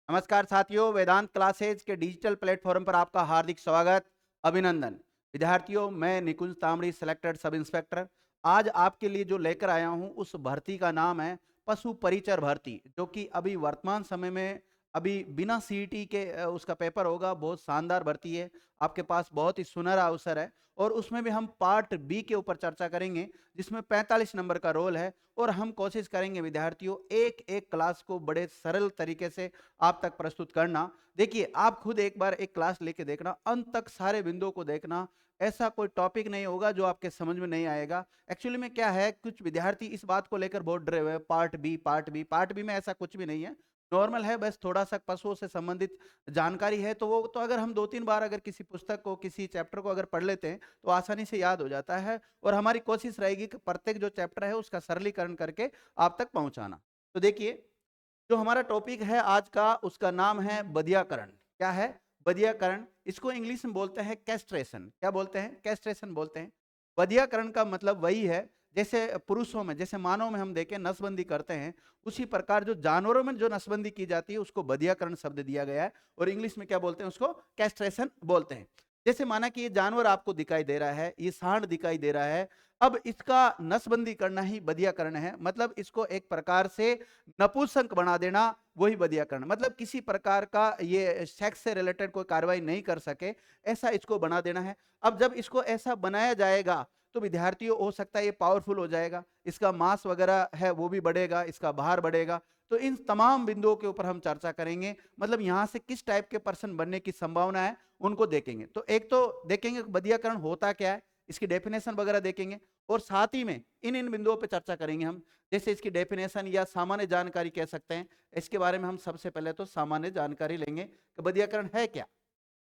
नमस्कार साथियों, वेदांत क्लासेज के डिजिटल प्लेटफॉर्म पर आपका हार्दिक स्वागत, अभिनंदन। विद्यार्थियों, मैं निकुंज तांबड़ी, सिलेक्टेड सब इंस्पेक्टर। आज आपके लिए जो लेकर आया हूं, उस भर्ती का नाम है पशु परिचर भर्ती, जो कि अभी वर्तमान समय में अभी बिना सीईटी के उसका पेपर होगा। बहुत शानदार भर्ती है, आपके पास बहुत ही सुनहरा अवसर है। और उसमें भी हम पार्ट बी के ऊपर चर्चा करेंगे, जिसमें 45 नंबर का रोल है। और हम कोशिश करेंगे विद्यार्थियों, एक एक क्लास को बड़े सरल तरीके से आप तक प्रस्तुत करना। देखिए, आप खुद एक बार एक क्लास लेके देखना, अंत तक सारे बिंदुओं को देखना। ऐसा कोई टॉपिक नहीं होगा जो आपके समझ में नहीं आएगा। एक्चुअली में क्या है, कुछ विद्यार्थी इस बात को लेकर बहुत डरे हुए हैं, part B part B part B में ऐसा कुछ भी नहीं है। नॉर्मल है, बस थोड़ा सा पशुओं से संबंधित जानकारी है, तो वो तो अगर हम 2-3 बार अगर किसी पुस्तक को, किसी चैप्टर को अगर पढ़ लेते हैं तो आसानी से याद हो जाता है। और हमारी कोशिश रहेगी कि प्रत्येक जो चैप्टर है उसका सरलीकरण करके आप तक पहुंचाना। तो देखिए, जो हमारा टॉपिक है आज का, उसका नाम है बधियाकरण। क्या है? बधियाकरण। इसको इंग्लिश में बोलते हैं कैस्ट्रेशन। क्या बोलते हैं? कैस्ट्रेशन बोलते हैं। बधियाकरण का मतलब वही है, जैसे पुरुषों में, जैसे मानव में हम देखें नसबंदी करते हैं, उसी प्रकार जो जानवरों में जो नसबंदी की जाती है उसको बधियाकरण शब्द दिया गया है। और इंग्लिश में क्या बोलते हैं? उसको कैस्ट्रेशन बोलते हैं। जैसे माना कि ये जानवर आपको दिखाई दे रहा है, ये सांड दिखाई दे रहा है, अब इसका नसबंदी करना ही बधियाकरण है। मतलब इसको एक प्रकार से नपुंसक बना देना, वही बधियाकरण। मतलब किसी प्रकार का ये सेक्स से रिलेटेड कोई कार्रवाई नहीं कर सके, ऐसा इसको बना देना है। अब जब इसको ऐसा बनाया जाएगा तो विद्यार्थियों, हो सकता है ये पावरफुल हो जाएगा, इसका मास वगैरह है वो भी बढ़ेगा, इसका भार बढ़ेगा। तो इन तमाम बिंदुओं के ऊपर हम चर्चा करेंगे। मतलब यहां से किस टाइप के पर्सन बनने की संभावना है, उनको देखेंगे। तो एक तो देखेंगे बधियाकरण होता क्या है, इसकी डेफिनेशन वगैरह देखेंगे। और साथ ही में इन इन बिंदुओं पे चर्चा करेंगे हम, जैसे इसकी डेफिनेशन या सामान्य जानकारी कह सकते हैं। इसके बारे में हम सबसे पहले तो सामान्य जानकारी लेंगे कि बधियाकरण है क्या।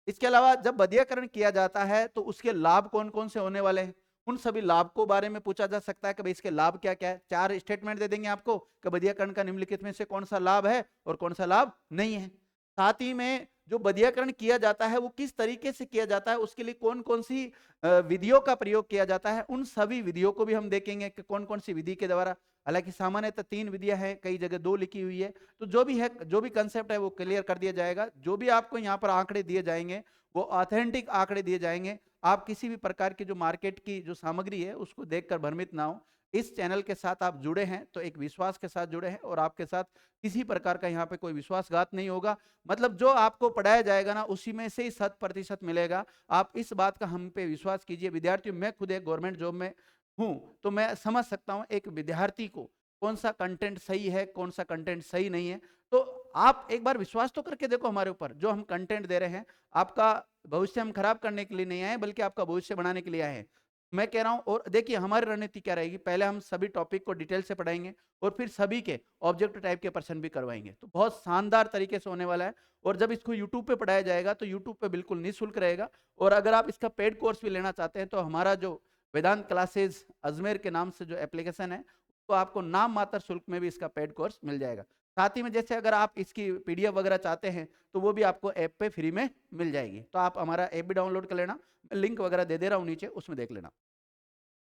इसके अलावा जब बधियाकरण किया जाता है तो उसके लाभ कौन कौन से होने वाले हैं, उन सभी लाभ को बारे में पूछा जा सकता है कि भाई इसके लाभ क्या क्या है। 4 स्टेटमेंट दे देंगे आपको कि बधियाकरण का निम्नलिखित में से कौन सा लाभ है और कौन सा लाभ नहीं है। साथ ही में जो बधियाकरण किया जाता है वो किस तरीके से किया जाता है, उसके लिए कौन कौन सी विधियों का प्रयोग किया जाता है, उन सभी विधियों को भी हम देखेंगे कि कौन कौन सी विधि के द्वारा। हालांकि सामान्यतः 3 विधियां हैं, कई जगह 2 लिखी हुई है। तो जो भी है, जो भी कंसेप्ट है वो क्लियर कर दिया जाएगा। जो भी आपको यहाँ पर आंकड़े दिए जाएंगे वो ऑथेंटिक आंकड़े दिए जाएंगे। आप किसी भी प्रकार की जो मार्केट की जो सामग्री है उसको देखकर भ्रमित ना हो। इस चैनल के साथ आप जुड़े हैं तो एक विश्वास के साथ जुड़े हैं, और आपके साथ किसी प्रकार का यहाँ पे कोई विश्वासघात नहीं होगा। मतलब जो आपको पढ़ाया जाएगा ना, उसी में से ही 100% मिलेगा। आप इस बात का हम पे विश्वास कीजिए। विद्यार्थियों, मैं खुद एक गवर्नमेंट जॉब में हूँ, तो मैं समझ सकता हूँ एक विद्यार्थी को कौन सा कंटेंट सही है, कौन सा कंटेंट सही नहीं है। तो आप एक बार विश्वास तो करके देखो हमारे ऊपर, जो हम कंटेंट दे रहे हैं। आपका भविष्य हम खराब करने के लिए नहीं आए, बल्कि आपका भविष्य बनाने के लिए आए हैं, मैं कह रहा हूं। और देखिए, हमारी रणनीति क्या रहेगी, पहले हम सभी टॉपिक को डिटेल से पढ़ाएंगे और फिर सभी के ऑब्जेक्टिव टाइप के प्रश्न भी करवाएंगे। तो बहुत शानदार तरीके से होने वाला है। और जब इसको यूट्यूब पे पढ़ाया जाएगा तो यूट्यूब पे बिल्कुल निःशुल्क रहेगा। और अगर आप इसका पेड कोर्स भी लेना चाहते हैं तो हमारा जो वेदांत क्लासेज अजमेर के नाम से जो एप्लीकेशन है, तो आपको नाम मात्र शुल्क में भी इसका पेड कोर्स मिल जाएगा। साथ ही में जैसे अगर आप इसकी पीडीएफ वगैरह चाहते हैं तो वो भी आपको ऐप पे फ्री में मिल जाएगी। तो आप हमारा ऐप भी डाउनलोड कर लेना, लिंक वगैरह दे दे रहा हूँ नीचे, उसमें देख लेना।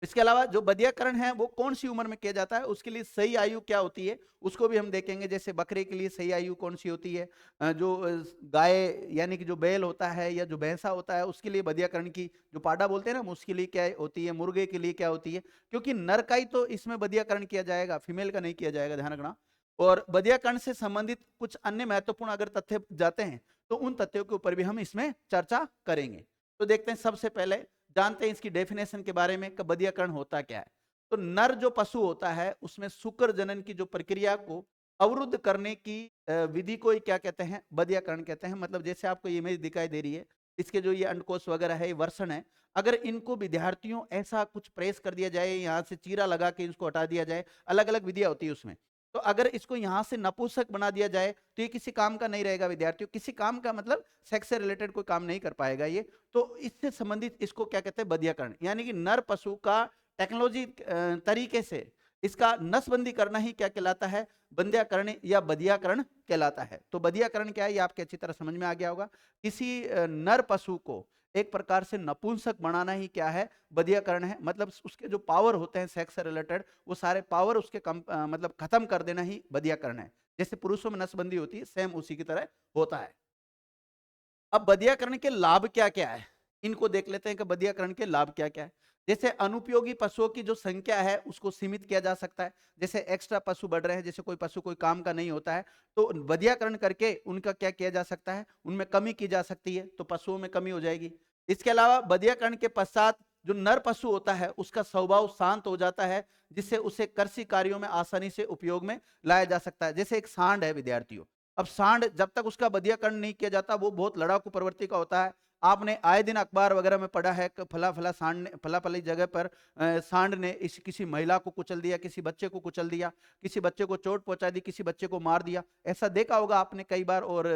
इसके अलावा जो बधियाकरण है वो कौन सी उम्र में किया जाता है, उसके लिए सही आयु क्या होती है, उसको भी हम देखेंगे। जैसे बकरे के लिए सही आयु कौन सी होती है, जो गाय यानी कि जो बैल होता है या जो भैंसा होता है, उसके लिए बधियाकरण की जो पाडा बोलते हैं ना, उसके लिए क्या होती है, मुर्गे के लिए क्या होती है। क्योंकि नर का ही तो इसमें बधियाकरण किया जाएगा, फीमेल का नहीं किया जाएगा, ध्यान रखना। और बधियाकरण से संबंधित कुछ अन्य महत्वपूर्ण अगर तथ्य जाते हैं तो उन तथ्यों के ऊपर भी हम इसमें चर्चा करेंगे। तो देखते हैं, सबसे पहले जानते हैं इसकी डेफिनेशन के बारे में कि बधियाकरण होता क्या है। तो नर जो पशु होता है उसमें शुक्र जनन की जो प्रक्रिया को अवरुद्ध करने की विधि को ही क्या कहते हैं, बधियाकरण कहते हैं। मतलब जैसे आपको ये इमेज दिखाई दे रही है, इसके जो ये अंडकोश वगैरह है, ये वर्षण है, अगर इनको विद्यार्थियों ऐसा कुछ प्रेस कर दिया जाए, यहाँ से चीरा लगा के इसको हटा दिया जाए, अलग अलग विधियां होती है उसमें। तो अगर इसको यहाँ से नपुंसक बना दिया जाए तो ये किसी काम का नहीं रहेगा विद्यार्थियों। किसी काम का मतलब सेक्स से रिलेटेड कोई काम नहीं कर पाएगा ये। तो इससे संबंधित इसको क्या कहते हैं, बधियाकरण। यानी कि नर पशु का टेक्नोलॉजी तरीके से इसका नसबंदी करना ही क्या कहलाता है, बंध्याकरण या बधियाकरण कहलाता है। तो बधियाकरण क्या है, ये आपके अच्छी तरह समझ में आ गया होगा। किसी नर पशु को एक प्रकार से नपुंसक बनाना ही क्या है, बधियाकरण है। मतलब उसके जो पावर होते हैं सेक्स से रिलेटेड, वो सारे पावर उसके मतलब खत्म कर देना ही बधियाकरण है। जैसे पुरुषों में नसबंदी होती है, सेम उसी की तरह होता है। अब बधियाकरण के लाभ क्या क्या है, इनको देख लेते हैं कि बधियाकरण के लाभ क्या क्या है। जैसे अनुपयोगी पशुओं की जो संख्या है उसको सीमित किया जा सकता है। जैसे एक्स्ट्रा पशु बढ़ रहे हैं, जैसे कोई पशु कोई काम का नहीं होता है, तो बधियाकरण करके उनका क्या किया जा सकता है, उनमें कमी की जा सकती है, तो पशुओं में कमी हो जाएगी। इसके अलावा बधियाकरण के पश्चात जो नर पशु होता है उसका स्वभाव शांत हो जाता है, जिससे उसे कृषि कार्यों में आसानी से उपयोग में लाया जा सकता है। जैसे एक सांड है विद्यार्थियों, अब सांड जब तक उसका बधियाकरण नहीं किया जाता वो बहुत लड़ाकू प्रवृत्ति का होता है। आपने आए दिन अखबार वगैरह में पढ़ा है कि फला फला सांड ने फला फली जगह पर सांड ने इस किसी महिला को कुचल दिया, किसी बच्चे को कुचल दिया, किसी बच्चे को चोट पहुंचा दी, किसी बच्चे को मार दिया। ऐसा देखा होगा आपने कई बार। और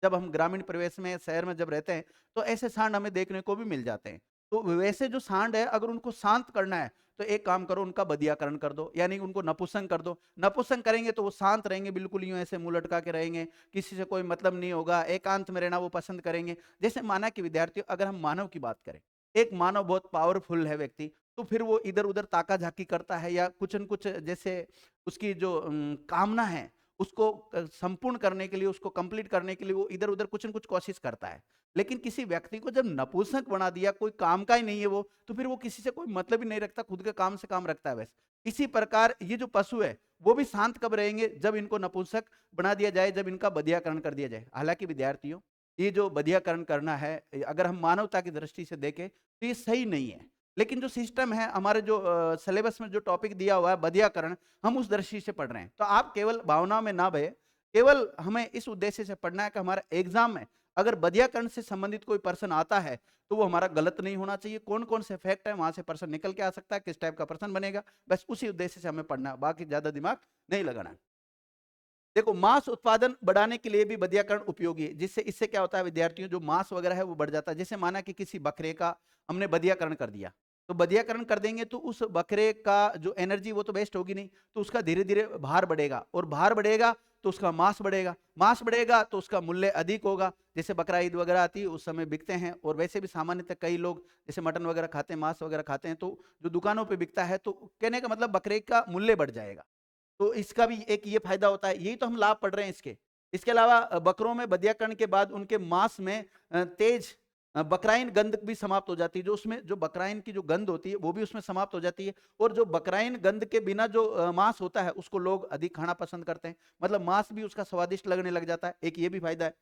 जब हम ग्रामीण परिवेश में शहर में जब रहते हैं तो ऐसे सांड हमें देखने को भी मिल जाते हैं। तो वैसे जो सांड है अगर उनको शांत करना है तो एक काम करो, उनका बधियाकरण कर दो, यानी उनको नपुंसक कर दो। नपुंसक करेंगे तो वो शांत रहेंगे, बिल्कुल यूं ऐसे मुंह लटका के रहेंगे, किसी से कोई मतलब नहीं होगा, एकांत में रहना वो पसंद करेंगे। जैसे माना कि विद्यार्थियों अगर हम मानव की बात करें, एक मानव बहुत पावरफुल है व्यक्ति, तो फिर वो इधर उधर ताका झाकी करता है या कुछ न कुछ जैसे उसकी जो कामना है उसको संपूर्ण करने के लिए, उसको कंप्लीट करने के लिए वो इधर उधर कुछ न कुछ कोशिश करता है। लेकिन किसी व्यक्ति को जब नपुंसक बना दिया, कोई काम का ही नहीं है वो, तो फिर वो किसी से कोई मतलब ही नहीं रखता, खुद के काम से काम रखता है बस। इसी प्रकार ये जो पशु है वो भी शांत कब रहेंगे, जब इनको नपुंसक बना दिया जाए, जब इनका बधियाकरण कर दिया जाए। हालांकि विद्यार्थियों ये जो बधियाकरण करना है अगर हम मानवता की दृष्टि से देखें तो ये सही नहीं है। लेकिन जो सिस्टम है हमारे जो सिलेबस में जो टॉपिक दिया हुआ है बधियाकरण, हम उस दृष्टि से पढ़ रहे हैं। तो आप केवल भावनाओं में ना बहे, केवल हमें इस उद्देश्य से पढ़ना है कि हमारा एग्जाम में अगर बधियाकरण से संबंधित कोई पर्सन आता है तो वो हमारा गलत नहीं होना चाहिए। कौन कौन से फैक्ट है वहां से पर्सन निकल के आ सकता है, किस टाइप का पर्सन बनेगा, बस उसी उद्देश्य से हमें पढ़ना है, बाकी ज्यादा दिमाग नहीं लगाना है। देखो मांस उत्पादन बढ़ाने के लिए भी बधियाकरण उपयोगी है, जिससे इससे क्या होता है विद्यार्थियों, जो मांस वगैरह है वो बढ़ जाता है। जैसे माना कि किसी बकरे का हमने बधियाकरण कर दिया, तो बधियाकरण कर देंगे तो उस बकरे का जो एनर्जी वो तो वेस्ट होगी नहीं, तो उसका धीरे धीरे भार बढ़ेगा, और भार बढ़ेगा तो उसका मांस बढ़ेगा, मांस बढ़ेगा तो उसका मूल्य अधिक होगा। जैसे बकरा ईद वगैरह आती है उस समय बिकते हैं, और वैसे भी सामान्यतः कई लोग जैसे मटन वगैरह खाते हैं, मांस वगैरह खाते हैं, तो जो दुकानों पे बिकता है, तो कहने का मतलब बकरे का मूल्य बढ़ जाएगा। तो इसका भी एक ये फायदा होता है, यही तो हम लाभ पढ़ रहे हैं इसके। इसके अलावा बकरों में बधियाकरण के बाद उनके मांस में तेज बकराइन गंध भी समाप्त हो जाती है। जो उसमें जो बकराइन की जो गंध होती है वो भी उसमें समाप्त हो जाती है, और जो बकराइन गंध के बिना जो मांस होता है उसको लोग अधिक खाना पसंद करते हैं, मतलब मांस भी उसका स्वादिष्ट लगने लग जाता है, एक ये भी फायदा है।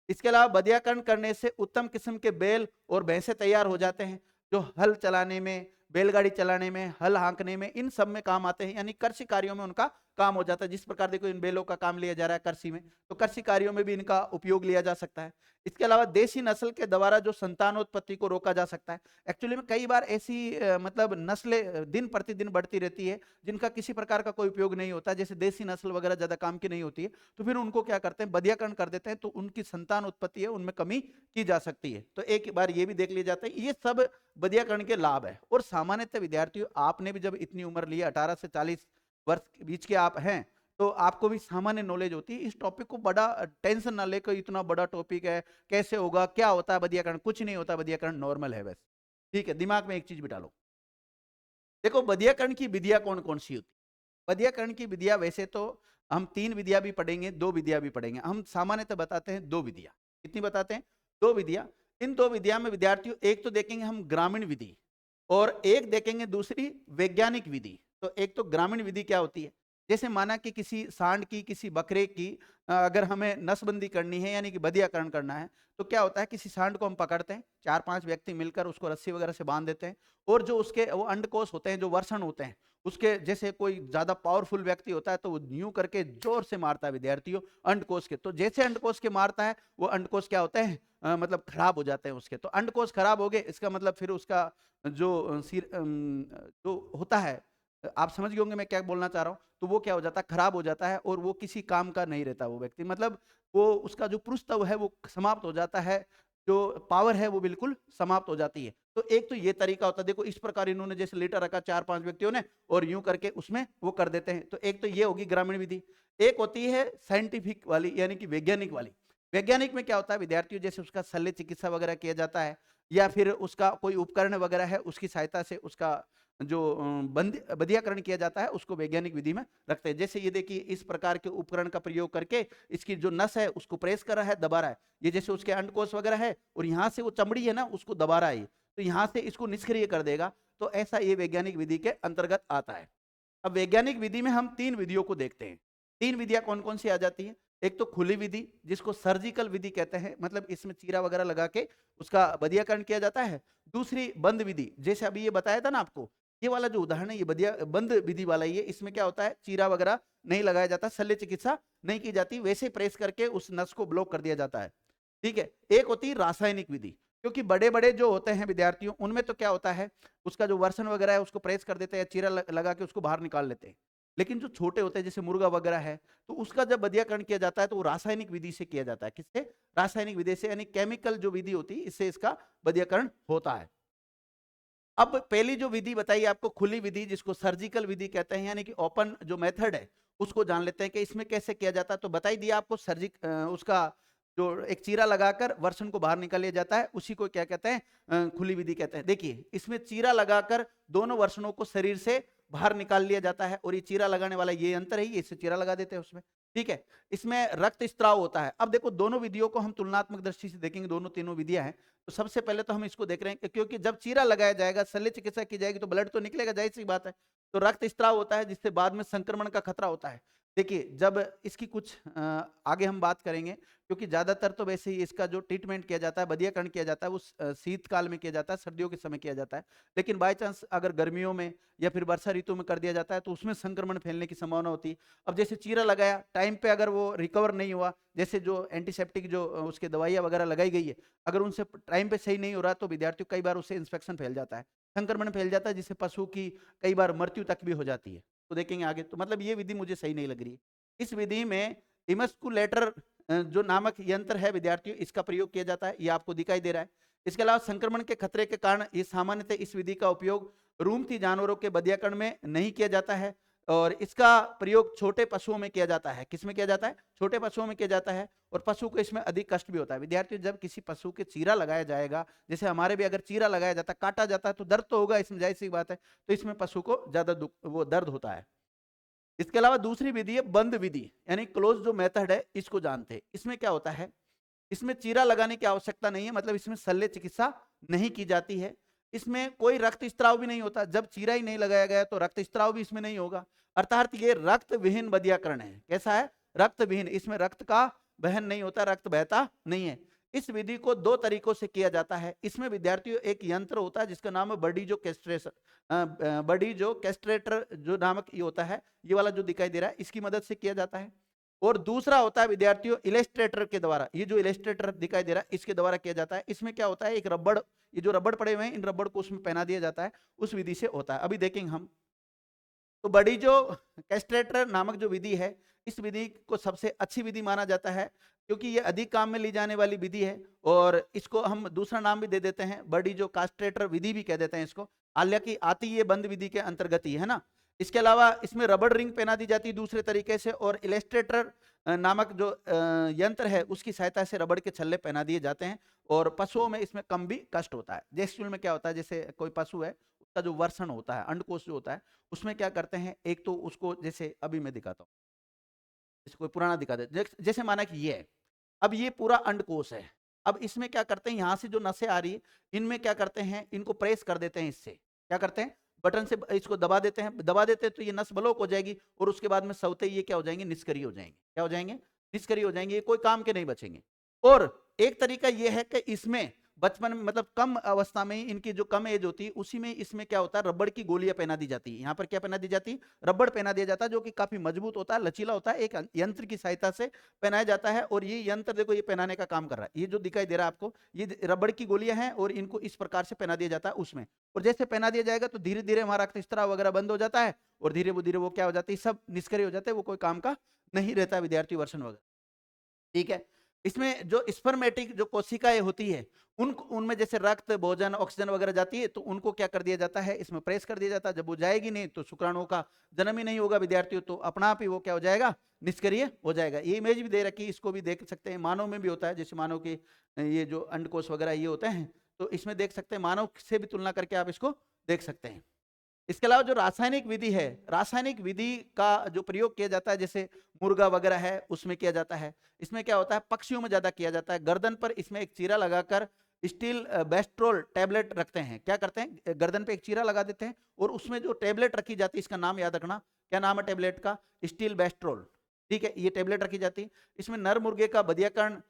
इसके अलावा बधियाकरण करने से उत्तम किस्म के बैल और भैंसे तैयार हो जाते हैं, जो हल चलाने में, बैलगाड़ी चलाने में, हल हाँकने में, इन सब में काम आते हैं, यानी कृषि कार्यों में उनका काम हो जाता है। जिस प्रकार देखो इन बैलों का काम लिया जा रहा है कृषि में, तो कृषि कार्यों में भी इनका उपयोग लिया जा सकता है। इसके अलावा देसी नस्ल के द्वारा जो संतानोत्पत्ति को रोका जा सकता है। एक्चुअली में कई बार ऐसी मतलब नस्लें दिन प्रतिदिन बढ़ती रहती है जिनका किसी प्रकार का कोई उपयोग नहीं होता, जैसे देसी नस्ल वगैरह ज्यादा काम की नहीं होती है, तो फिर उनको क्या करते हैं, बधियाकरण कर देते हैं, तो उनकी संतान उत्पत्ति है उनमें कमी की जा सकती है। तो एक बार ये भी देख लिया जाता है। ये सब बधियाकरण के लाभ है। और सामान्यतः विद्यार्थियों आपने भी जब इतनी उम्र ली, 18 से 40 वर्ष के बीच के आप हैं, तो आपको भी सामान्य नॉलेज होती है। इस टॉपिक को बड़ा टेंशन ना लेकर, इतना बड़ा टॉपिक है, कैसे होगा, क्या होता है बधियाकरण, कुछ नहीं होता, बधियाकरण नॉर्मल है बस। ठीक है, दिमाग में एक चीज बिठा लो। देखो बधियाकरण की विधियां कौन कौन सी होती है। बधियाकरण की विधियां वैसे तो हम 3 विधियां भी पढ़ेंगे, 2 विधियां भी पढ़ेंगे। हम सामान्यतः बताते हैं 2 विधियां। कितनी बताते हैं? 2 विधियां। इन 2 विधियां में विद्यार्थियों एक तो देखेंगे हम ग्रामीण विधि, और एक देखेंगे दूसरी वैज्ञानिक विधि। तो एक तो ग्रामीण विधि क्या होती है, जैसे माना कि किसी सांड की, किसी बकरे की अगर हमें नसबंदी करनी है, यानी कि बधियाकरण करना है, तो क्या होता है, किसी सांड को हम पकड़ते हैं, 4-5 व्यक्ति मिलकर उसको रस्सी वगैरह से बांध देते हैं, और जो उसके वो अंडकोश होते हैं, जो वर्षण होते हैं उसके, जैसे कोई ज्यादा पावरफुल व्यक्ति होता है तो वो यूं करके जोर से मारता है विद्यार्थियों अंडकोश के। तो जैसे अंडकोश के मारता है वो अंडकोश क्या होते हैं, मतलब खराब हो जाते हैं उसके। तो अंडकोश खराब हो गए, इसका मतलब फिर उसका जो जो होता है, आप समझ गए होंगे मैं क्या बोलना चाह रहा हूं। तो वो क्या हो जाता है, खराब हो जाता है, और वो किसी काम का नहीं रहता वो व्यक्ति, मतलब वो उसका जो पुरुषत्व है वो समाप्त हो जाता है, जो पावर है वो बिल्कुल समाप्त हो जाती है। तो एक तो ये तरीका होता है, देखो इस प्रकार इन्होंने जैसे लेटर रखा 4-5 व्यक्तियों ने, और यूं करके उसमें वो कर देते हैं। तो एक तो ये होगी ग्रामीण विधि। एक होती है साइंटिफिक वाली, यानी कि वैज्ञानिक वाली। वैज्ञानिक में क्या होता है विद्यार्थियों, जैसे उसका शल्य चिकित्सा वगैरह किया जाता है, या फिर उसका कोई उपकरण वगैरह है उसकी सहायता से उसका जो बंधियाकरण किया जाता है उसको वैज्ञानिक विधि में रखते हैं। जैसे ये देखिए इस प्रकार के उपकरण का प्रयोग करके इसकी जो नस है उसको प्रेस कर रहा है, दबा रहा है। ये जैसे उसके अंडकोश वगैरह है और यहाँ से वो चमड़ी है ना उसको दबा रहा है, तो यहाँ से इसको निष्क्रिय कर देगा। तो ऐसा ये वैज्ञानिक विधि के अंतर्गत आता है। अब वैज्ञानिक विधि में हम 3 विधियों को देखते हैं। 3 विधियां कौन कौन सी आ जाती हैं? एक तो खुली विधि जिसको सर्जिकल विधि कहते हैं, मतलब इसमें चीरा वगैरह लगा के उसका बधियाकरण किया जाता है। दूसरी बंद विधि, जैसे अभी ये बताया था ना आपको, ये वाला जो उदाहरण है ये बंद विधि वाला ही है। इसमें क्या होता है, चीरा वगैरह नहीं लगाया जाता, शल्य चिकित्सा नहीं की जाती, वैसे प्रेस करके उस नस को ब्लॉक कर दिया जाता है। ठीक है। एक होती है रासायनिक विधि, क्योंकि बड़े बड़े जो होते हैं विद्यार्थियों उनमें तो क्या होता है, उसका जो वर्षण वगैरह है उसको प्रेस कर देते हैं, चीरा लगा के उसको बाहर निकाल लेते हैं। लेकिन जो छोटे होते हैं जैसे मुर्गा वगैरह है, तो उसका जब बधियाकरण किया जाता है तो वो रासायनिक विधि से किया जाता है। किससे? रासायनिक विधि से, यानी केमिकल जो विधि होती है इससे इसका बधियाकरण होता है। अब पहली जो विधि बताई आपको खुली विधि जिसको सर्जिकल विधि कहते हैं, यानी कि ओपन जो मेथड है उसको जान लेते हैं कि इसमें कैसे किया जाता है। तो बताई दिया आपको, उसका जो एक चीरा लगाकर वर्षण को बाहर निकाल लिया जाता है, उसी को क्या कहते हैं, खुली विधि कहते हैं। देखिए इसमें चीरा लगाकर दोनों वर्षणों को शरीर से बाहर निकाल लिया जाता है, और ये चीरा लगाने वाला ये अंतर है, ये इससे चीरा लगा देते हैं उसमें। ठीक है। इसमें रक्त स्त्राव होता है। अब देखो दोनों विधियों को हम तुलनात्मक दृष्टि से देखेंगे, दोनों तीनों विधियां हैं। तो सबसे पहले तो हम इसको देख रहे हैं क्योंकि जब चीरा लगाया जाएगा, शल्य चिकित्सा की जाएगी तो ब्लड तो निकलेगा, जाहिर सी बात है। तो रक्त स्त्राव होता है जिससे बाद में संक्रमण का खतरा होता है। देखिए जब इसकी कुछ आगे हम बात करेंगे, क्योंकि ज्यादातर तो वैसे ही इसका जो ट्रीटमेंट किया जाता है, बधियाकरण किया जाता है, वो शीतकाल में किया जाता है, सर्दियों के समय किया जाता है। लेकिन बाय चांस अगर गर्मियों में या फिर वर्षा ऋतु में कर दिया जाता है तो उसमें संक्रमण फैलने की संभावना होती है। अब जैसे चीरा लगाया, टाइम पे अगर वो रिकवर नहीं हुआ, जैसे जो एंटीसेप्टिक जो उसके दवाइयाँ वगैरह लगाई गई है, अगर उनसे टाइम पे सही नहीं हो रहा तो विद्यार्थियों कई बार उससे इंफेक्शन फैल जाता है, संक्रमण फैल जाता है, जिससे पशु की कई बार मृत्यु तक भी हो जाती है। तो देखेंगे आगे। तो मतलब ये विधि मुझे सही नहीं लग रही है। इस विधि में इमस्कुलेटर जो नामक यंत्र है विद्यार्थियों, इसका प्रयोग किया जाता है, ये आपको दिखाई दे रहा है। इसके अलावा संक्रमण के खतरे के कारण ये सामान्यतः इस विधि का उपयोग रूमथी जानवरों के बधियाकरण में नहीं किया जाता है, और इसका प्रयोग छोटे पशुओं में किया जाता है। किसमें किया जाता है? छोटे पशुओं में किया जाता है, और पशु को इसमें अधिक कष्ट भी होता है। विद्यार्थियों जब किसी पशु के चीरा लगाया जाएगा, जैसे हमारे भी अगर चीरा लगाया जाता है, काटा जाता है, तो दर्द तो होगा, इसमें जाहिर सी बात है। तो इसमें पशु को ज्यादा दुख, वो दर्द होता है। इसके अलावा दूसरी विधि है बंद विधि, यानी क्लोज जो मेथड है, इसको जानते हैं। इसमें क्या होता है, इसमें चीरा लगाने की आवश्यकता नहीं है, मतलब इसमें शल्य चिकित्सा नहीं की जाती है। इसमें कोई रक्त स्त्राव भी नहीं होता, जब चीरा ही नहीं लगाया गया तो रक्त स्त्राव भी इसमें नहीं होगा। अर्थात ये रक्त विहीन बधियाकरण है। कैसा है? रक्त विहीन। इसमें रक्त का वहन नहीं होता, रक्त बहता नहीं है। इस विधि को 2 तरीकों से किया जाता है। इसमें विद्यार्थियों एक यंत्र होता है जिसका नाम है बडी जो कैस्ट्रेटर जो नामक ये होता है, ये वाला जो दिखाई दे रहा है, इसकी मदद से किया जाता है। और दूसरा होता है विद्यार्थियों इलेस्ट्रेटर के द्वारा, ये जो इलेस्ट्रेटर दिखाई दे रहा है इसके द्वारा किया जाता है। इसमें क्या होता है, एक रबड़, ये जो रबड़ पड़े हुए हैं, इन रबड़ को उसमें पहना दिया जाता है, उस विधि से होता है। अभी देखेंगे हम। तो बड़ी जो कैस्ट्रेटर नामक जो विधि है, इस विधि को सबसे अच्छी विधि माना जाता है, क्योंकि ये अधिक काम में ली जाने वाली विधि है। और इसको हम दूसरा नाम भी दे देते हैं, बड़ी जो कास्ट्रेटर विधि भी कह देते हैं इसको। हालांकि आती ये बंद विधि के अंतर्गत ही है ना। इसके अलावा इसमें रबड़ रिंग पहना दी जाती है दूसरे तरीके से, और इलेस्ट्रेटर नामक जो यंत्र है उसकी सहायता से रबड़ के छल्ले पहना दिए जाते हैं। और पशुओं में इसमें कम भी कष्ट होता है। जैसे में क्या होता है, जैसे कोई पशु है, उसका जो वर्षण होता है, अंडकोश जो होता है, उसमें क्या करते हैं, एक तो उसको, जैसे अभी मैं दिखाता हूँ, इसको पुराना दिखा दे, जैसे माना कि ये है, अब ये पूरा अंडकोश है। अब इसमें क्या करते हैं, यहाँ से जो नसें आ रही है, इनमें क्या करते हैं, इनको प्रेस कर देते हैं। इससे क्या करते हैं, बटन से इसको दबा देते हैं, दबा देते हैं तो ये नस ब्लॉक हो जाएगी, और उसके बाद में सवते ये क्या हो जाएंगे, निष्क्रिय हो जाएंगे। क्या हो जाएंगे? निष्क्रिय हो जाएंगे, ये कोई काम के नहीं बचेंगे। और एक तरीका ये है कि इसमें बचपन में, मतलब कम अवस्था में ही, इनकी जो कम एज होती है उसी में इसमें क्या होता है, रबड़ की गोलियां पहना दी जाती है। यहाँ पर क्या पहना दी जाती है, रबड़ पहना दिया जाता है, जो कि काफी मजबूत होता है, लचीला होता है, एक यंत्र की सहायता से पहनाया जाता है। और ये यंत्र देखो, ये पहनाने का काम कर रहा है। ये जो दिखाई दे रहा है आपको, ये रबड़ की गोलियां हैं, और इनको इस प्रकार से पहना दिया जाता है उसमें। और जैसे पहना दिया जाएगा तो धीरे धीरे हमारा रक्तस्राव वगैरह बंद हो जाता है, और धीरे धीरे वो क्या हो जाती है, सब निष्क्रिय हो जाते हैं, वो कोई काम का नहीं रहता विद्यार्थी वर्षण वगैरह। ठीक है। इसमें जो स्पर्मेटिक जो कोशिकाएं होती है, उनमें जैसे रक्त, भोजन, ऑक्सीजन वगैरह जाती है, तो उनको क्या कर दिया जाता है, इसमें प्रेस कर दिया जाता है। जब वो जाएगी नहीं तो शुक्राणुओं का जन्म ही नहीं होगा विद्यार्थियों, तो अपना आप ही वो क्या हो जाएगा, निष्क्रिय हो जाएगा। ये इमेज भी दे रखी है, इसको भी देख सकते हैं। मानव में भी होता है, जैसे मानव के ये जो अंडकोश वगैरह ये होते हैं, तो इसमें देख सकते हैं, मानव से भी तुलना करके आप इसको देख सकते हैं। इसके अलावा जो रासायनिक विधि है, रासायनिक विधि का जो प्रयोग किया जाता है, जैसे मुर्गा वगैरह है उसमें किया जाता है। इसमें क्या होता है, पक्षियों में ज्यादा किया जाता है। गर्दन पर इसमें एक चीरा लगाकर स्टील बेस्ट्रोल टैबलेट रखते हैं। क्या करते हैं, गर्दन पे एक चीरा लगा देते हैं और उसमें जो टैबलेट रखी जाती है, इसका नाम याद रखना, क्या नाम है टैबलेट का, स्टील बेस्ट्रोल। ठीक है, ये टैबलेट रखी जाती है। इसमें नर मुर्गे का बधियाकरण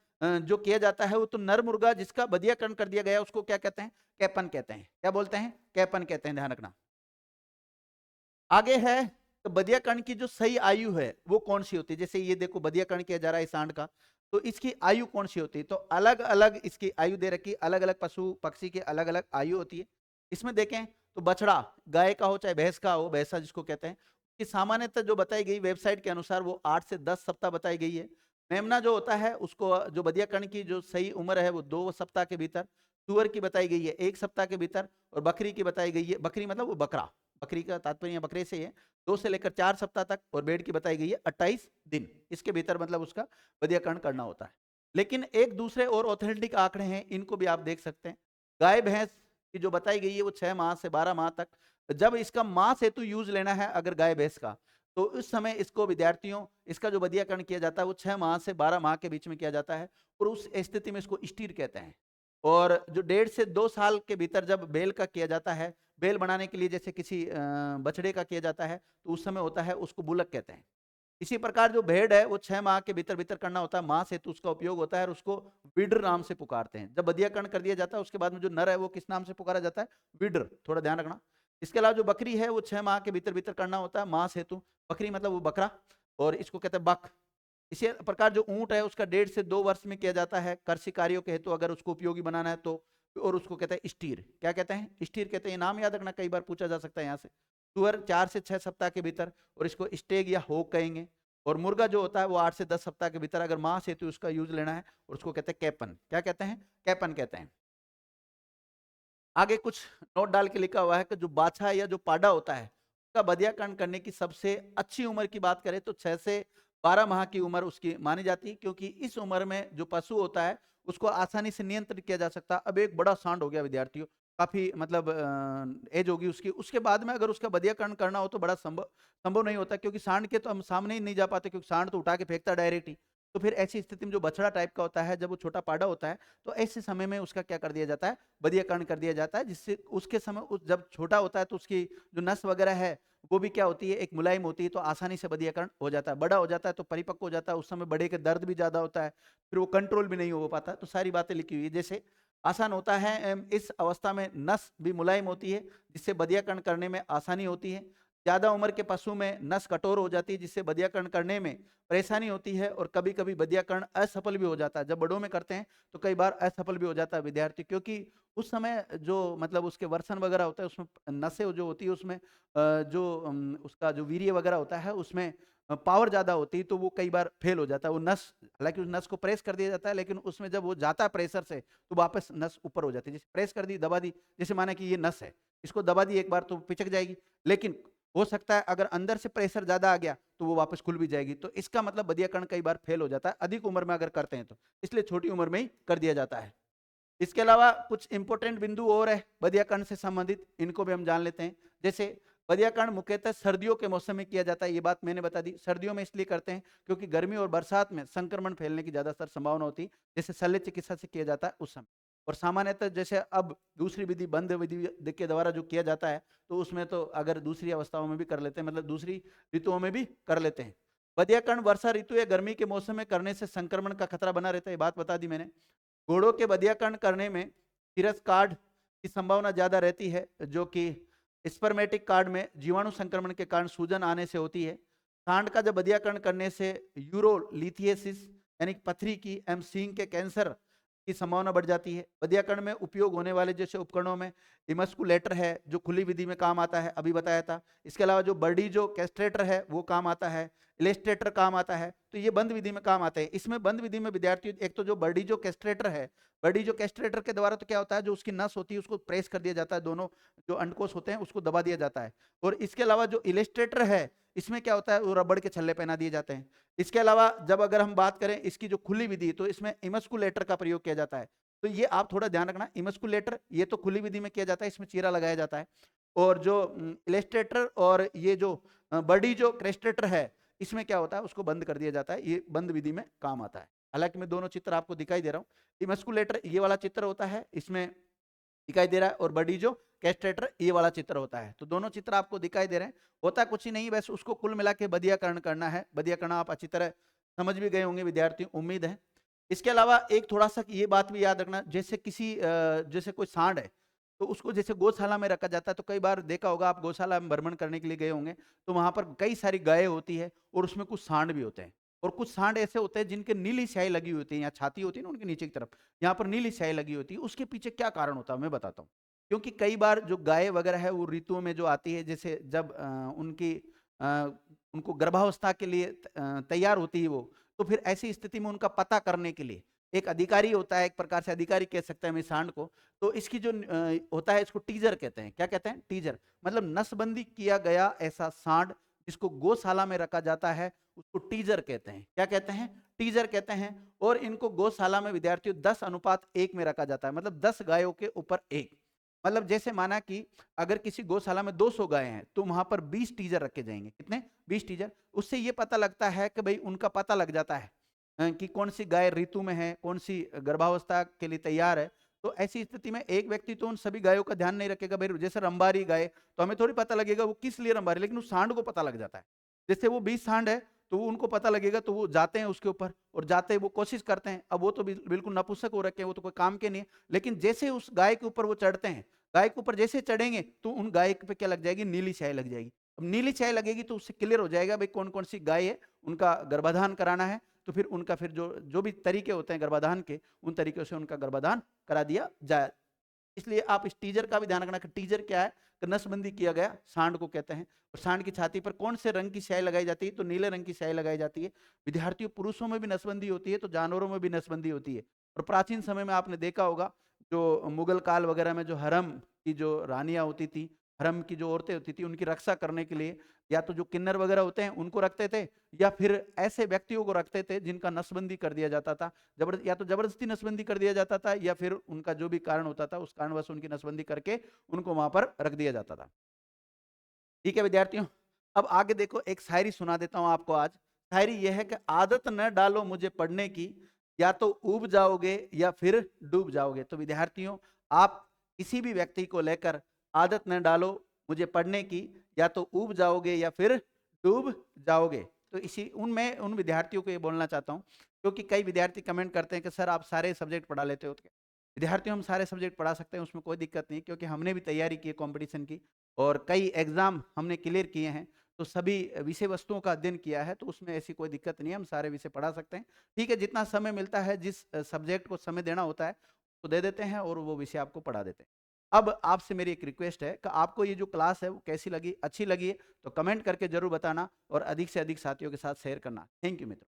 जो किया जाता है, वो तो नर मुर्गा जिसका बधियाकरण कर दिया गया उसको क्या कहते हैं, कैपन कहते हैं। क्या बोलते हैं, कैपन कहते हैं, ध्यान रखना। आगे है तो बधियाकरण की जो सही आयु है वो कौन सी होती है। जैसे ये देखो बधियाकरण किया जा रहा है इस सांड का, तो इसकी आयु कौन सी होती है, तो अलग अलग इसकी आयु दे रखी, अलग अलग पशु पक्षी की अलग अलग आयु होती है। इसमें देखें तो बछड़ा गाय का हो चाहे भैंस का हो, भैंसा जिसको कहते हैं, कि सामान्यतः जो बताई गई वेबसाइट के अनुसार वो 8 से 10 सप्ताह बताई गई है। मेमना जो होता है उसको जो बधियाकरण की जो सही उम्र है वो 2 सप्ताह के भीतर, सुअर की बताई गई है 1 सप्ताह के भीतर, और बकरी की बताई गई है, बकरी मतलब वो बकरा, बकरी का तात्पर्य बकरे से है, 2 से लेकर 4 सप्ताह तक, और भेड़ की बताई गई है 28 दिन, इसके भीतर मतलब उसका बधियाकरण करना होता है। लेकिन एक दूसरे और ऑथेंटिक आंकड़े हैं, इनको भी आप देख सकते हैं। गाय भैंस की जो बताई गई है वो 6 माह से 12 माह तक, जब इसका मांस हेतु यूज लेना है अगर गाय भैंस का, तो उस समय इसको विद्यार्थियों इसका जो बधियाकरण किया जाता है वो 6 माह से 12 माह के बीच में किया जाता है, और उस स्थिति में इसको स्टीर कहते हैं। और जो 1.5 से 2 साल के भीतर जब बेल का किया जाता है, बेल बनाने के लिए जैसे किसी बछड़े का किया जाता है, तो उस समय होता है उसको बुलक कहते हैं। इसी प्रकार जो भेड़ है वो 6 माह के भीतर भीतर करना होता है, मांस हेतु उसका उपयोग होता है, और उसको विड्र नाम से पुकारते हैं। जब बधियाकरण कर दिया जाता है उसके बाद में जो नर है वो किस नाम से पुकारा जाता है, विड्र, थोड़ा ध्यान रखना। इसके अलावा जो बकरी है वो 6 माह के भीतर भीतर करना होता है मांस हेतु, बकरी मतलब वो बकरा, और इसको कहते हैं बक। इसी प्रकार जो ऊंट है उसका 1.5 से 2 वर्ष में किया जाता है कृषि कार्यों के हेतु, अगर उसको उपयोगी बनाना है तो, और उसको कहते हैं स्टीर। क्या कहते हैं, स्टीर कहते हैं, ये नाम याद रखना, कई बार पूछा जा सकता है यहाँ से। सुअर 4 से 6 सप्ताह के भीतर, और इसको स्टेग या होक कहेंगे। और मुर्गा जो होता है वो 8 से 10 सप्ताह के भीतर, अगर मांस हेतु उसका यूज लेना है, और उसको कहते हैं कैपन। क्या कहते हैं, कैपन कहते हैं। आगे कुछ नोट डाल के लिखा हुआ है कि जो बाछा या जो पाडा होता है उसका बधियाकरण करने की सबसे अच्छी उम्र की बात करें तो 6 से 12 माह की उम्र उसकी मानी जाती है, क्योंकि इस उम्र में जो पशु होता है उसको आसानी से नियंत्रित किया जा सकता है। अब एक बड़ा सांड हो गया विद्यार्थियों, काफी मतलब एज होगी उसकी, उसके बाद में अगर उसका बधियाकरण करना हो तो बड़ा संभव संभव नहीं होता, क्योंकि सांड के तो हम सामने ही नहीं जा पाते, क्योंकि सांड तो उठा के फेंकता डायरेक्ट ही। तो फिर ऐसी स्थिति में जो बछड़ा टाइप का होता है, जब वो छोटा पाडा होता है, तो ऐसे समय में उसका क्या कर दिया जाता है, बधियाकरण कर दिया जाता है, जिससे उसके समय जब छोटा होता है तो उसकी जो नस वगैरह है वो भी क्या होती है, एक मुलायम होती है, तो आसानी से बधियाकरण हो जाता है। बड़ा हो जाता है तो परिपक्व हो जाता है, उस समय बड़े के दर्द भी ज्यादा होता है, फिर वो कंट्रोल भी नहीं हो पाता। तो सारी बातें लिखी हुई है, जैसे आसान होता है, इस अवस्था में नस भी मुलायम होती है जिससे बधियाकरण करने में आसानी होती है। ज्यादा उम्र के पशु में नस कठोर हो जाती है जिससे बधियाकरण करने में परेशानी होती है, और कभी कभी बधियाकरण असफल भी हो जाता है। जब बड़ों में करते हैं तो कई बार असफल भी हो जाता है विद्यार्थी, क्योंकि उस समय जो मतलब उसके वर्षन वगैरह होता है उसमें नसें जो होती है उसमें जो उसका जो वीर्य वगैरह होता है उसमें पावर ज्यादा होती है, तो वो कई बार फेल हो जाता है। वो नस, हालांकि उस नस को प्रेस कर दिया जाता है, लेकिन उसमें जब वो जाता है प्रेशर से तो वापस नस ऊपर हो जाती है। जैसे प्रेस कर दी, दबा दी, जैसे माना कि ये नस है, इसको दबा दी एक बार तो पिचक जाएगी, लेकिन हो सकता है अगर अंदर से प्रेशर ज्यादा आ गया तो वो वापस खुल भी जाएगी। तो इसका मतलब बधियाकरण कई बार फेल हो जाता है अधिक उम्र में अगर करते हैं तो, इसलिए छोटी उम्र में ही कर दिया जाता है। इसके अलावा कुछ इंपॉर्टेंट बिंदु और है बधियाकरण से संबंधित, इनको भी हम जान लेते हैं। जैसे बधियाकरण मुख्यतः सर्दियों के मौसम में किया जाता है, ये बात मैंने बता दी। सर्दियों में इसलिए करते हैं क्योंकि गर्मी और बरसात में संक्रमण फैलने की ज्यादातर संभावना होती है, जैसे शल्य चिकित्सा से किया जाता है उस समय। और सामान्यतः जैसे अब दूसरी विधि बंद विधि के द्वारा जो किया जाता है, तो उसमें तो अगर दूसरी अवस्थाओं में भी कर लेते हैं, मतलब दूसरी ऋतुओं में भी कर लेते हैं। बधियाकरण वर्षा ऋतु या गर्मी के मौसम में करने से संक्रमण का खतरा बना रहता है, ये बात बता दी मैंने। घोड़ों के बधियाकरण करने में सीरस कार्ड की संभावना ज्यादा रहती है, जो कि स्पर्मेटिक कार्ड में जीवाणु संक्रमण के कारण सूजन आने से होती है। सांड का जब बधियाकरण करने से यूरोलिथियसिस यानी पथरी की एवं सींग के कैंसर की संभावना बढ़ जाती है। बधियाकरण में उपयोग होने वाले जैसे उपकरणों में इमस्कुलेटर है जो खुली विधि में काम आता है, अभी बताया था। इसके अलावा जो बर्डी जो कैस्ट्रेटर है वो काम आता है, इलेस्ट्रेटर काम आता है, तो ये बंद विधि में काम आते हैं। इसमें बंद विधि में विद्यार्थी एक तो जो बर्डी जो कैस्ट्रेटर है, बर्डी जो कैस्ट्रेटर के द्वारा तो क्या होता है, जो उसकी नस होती है उसको प्रेस कर दिया जाता है, दोनों जो अंडकोश होते हैं उसको दबा दिया जाता है। और इसके अलावा जो इलेस्ट्रेटर है इसमें क्या होता है, वो रबड़ के छल्ले पहना दिए जाते हैं। इसके अलावा जब अगर हम बात करें इसकी जो खुली विधि, तो इसमें इमस्कुलेटर का प्रयोग किया जाता है। तो ये आप थोड़ा ध्यान रखना। इमस्कुलेटर ये तो खुली विधि में किया जाता है, इसमें चीरा लगाया जाता है। और जो इलेस्ट्रेटर और ये जो बड़ी जो क्रेस्टेटर है, इसमें क्या होता है, उसको बंद कर दिया जाता है, ये बंद विधि में काम आता है। हालांकि मैं दोनों चित्र आपको दिखाई दे रहा हूँ। इमस्कुलेटर ये वाला चित्र होता है, इसमें दिखाई दे रहा है, और बड़ी जो कैस्ट्रेटर ये वाला चित्र होता है। तो दोनों चित्र आपको दिखाई दे रहे हैं। होता कुछ ही नहीं, बस उसको कुल मिला के बधियाकरण करना है। बधियाकरण आप अच्छी तरह समझ भी गए होंगे विद्यार्थी, उम्मीद है। इसके अलावा एक थोड़ा सा ये बात भी याद रखना, जैसे किसी जैसे कोई सांड है, तो उसको जैसे गौशाला में रखा जाता है, तो कई बार देखा होगा आप, गौशाला में भ्रमण करने के लिए गए होंगे, तो वहां पर कई सारी गायें होती है और उसमें कुछ सांड भी होते हैं। और कुछ सांड ऐसे होते हैं जिनके नीली स्याही लगी होती है, यहाँ छाती होती है ना उनके नीचे की तरफ, यहाँ पर नीली स्याही लगी होती है। उसके पीछे क्या कारण होता है मैं बताता हूँ। क्योंकि कई बार जो गाय वगैरह है वो ऋतुओं में जो आती है, जैसे जब उनको गर्भावस्था के लिए तैयार होती है वो, तो फिर ऐसी स्थिति में उनका पता करने के लिए एक अधिकारी होता है, एक प्रकार से अधिकारी कह सकते हैं हम इस सांड को। तो इसकी जो होता है, इसको टीजर कहते हैं। क्या कहते हैं? टीजर। मतलब नसबंदी किया गया ऐसा सांड जिसको गौशाला में रखा जाता है, उसको टीजर कहते हैं। क्या कहते हैं? टीजर कहते हैं। और इनको गौशाला में विद्यार्थियों 10:1 में रखा जाता है, मतलब 10 गायों के ऊपर एक। मतलब जैसे माना कि अगर किसी गौशाला में 200 गायें हैं, तो वहां पर 20 टीजर रखे जाएंगे। कितने? 20 टीजर। उससे ये पता लगता है कि भाई उनका पता लग जाता है कि कौन सी गाय ऋतु में है, कौन सी गर्भावस्था के लिए तैयार है। तो ऐसी स्थिति में एक व्यक्ति तो उन सभी गायों का ध्यान नहीं रखेगा। भाई जैसे रंबारी गाय, तो हमें थोड़ी पता लगेगा वो किस लिए रंबारी, लेकिन उस सांड को पता लग जाता है। जैसे वो 20 सांड है, तो उनको पता लगेगा, तो वो जाते हैं उसके ऊपर, और जाते ही वो कोशिश करते हैं। अब वो तो बिल्कुल नपुंसक हो रखे हैं, वो तो कोई काम के नहीं है। लेकिन जैसे उस गाय के ऊपर वो चढ़ते हैं, गाय के ऊपर जैसे चढ़ेंगे, तो उन गाय पे क्या लग जाएगी? नीली स्याही लग जाएगी। अब नीली स्याही लगेगी तो उससे क्लियर हो जाएगा भाई कौन कौन सी गाय है, उनका गर्भाधान कराना है। तो फिर उनका फिर जो जो भी तरीके होते हैं गर्भाधान के, उन तरीकों से उनका गर्भाधान करा दिया जाए। इसलिए आप इस टीजर का भी ध्यान रखना कि टीजर क्या है, कि नसबंदी किया गया सांड को कहते हैं। और सांड की छाती पर कौन से रंग की स्याही लगाई जाती है? तो नीले रंग की स्याही लगाई जाती है। विद्यार्थियों, पुरुषों में भी नसबंदी होती है, तो जानवरों में भी नसबंदी होती है। और प्राचीन समय में आपने देखा होगा, जो मुगल काल वगैरह में जो हरम की जो रानियां होती थी, हरम की जो औरतें होती थी, उनकी रक्षा करने के लिए या तो जो किन्नर वगैरह होते हैं उनको रखते थे, या फिर ऐसे व्यक्तियों को रखते थे जिनका नसबंदी कर दिया जाता था। या तो जबरदस्ती नसबंदी कर दिया जाता था, या फिर उनका जो भी कारण होता था उस कारणवश उनकी नसबंदी करके उनको वहां पर रख दिया जाता था। ठीक है विद्यार्थियों, अब आगे देखो, एक शायरी सुना देता हूं आपको आज। शायरी यह है कि आदत न डालो मुझे पढ़ने की, या तो ऊब जाओगे या फिर डूब जाओगे। तो विद्यार्थियों, आप किसी भी व्यक्ति को लेकर आदत न डालो मुझे पढ़ने की, या तो ऊब जाओगे या फिर डूब जाओगे। तो इसी उनमें उन विद्यार्थियों को ये बोलना चाहता हूँ, क्योंकि कई विद्यार्थी कमेंट करते हैं कि सर आप सारे सब्जेक्ट पढ़ा लेते हो। तो विद्यार्थियों, हम सारे सब्जेक्ट पढ़ा सकते हैं, उसमें कोई दिक्कत नहीं, क्योंकि हमने भी तैयारी की है कंपटीशन की, और कई एग्जाम हमने क्लियर किए हैं। तो सभी विषय वस्तुओं का अध्ययन किया है, तो उसमें ऐसी कोई दिक्कत नहीं है, हम सारे विषय पढ़ा सकते हैं। ठीक है, जितना समय मिलता है, जिस सब्जेक्ट को समय देना होता है तो दे देते हैं, और वो विषय आपको पढ़ा देते हैं। अब आपसे मेरी एक रिक्वेस्ट है कि आपको ये जो क्लास है वो कैसी लगी, अच्छी लगी है तो कमेंट करके जरूर बताना, और अधिक से अधिक साथियों के साथ शेयर करना। थैंक यू मित्रों।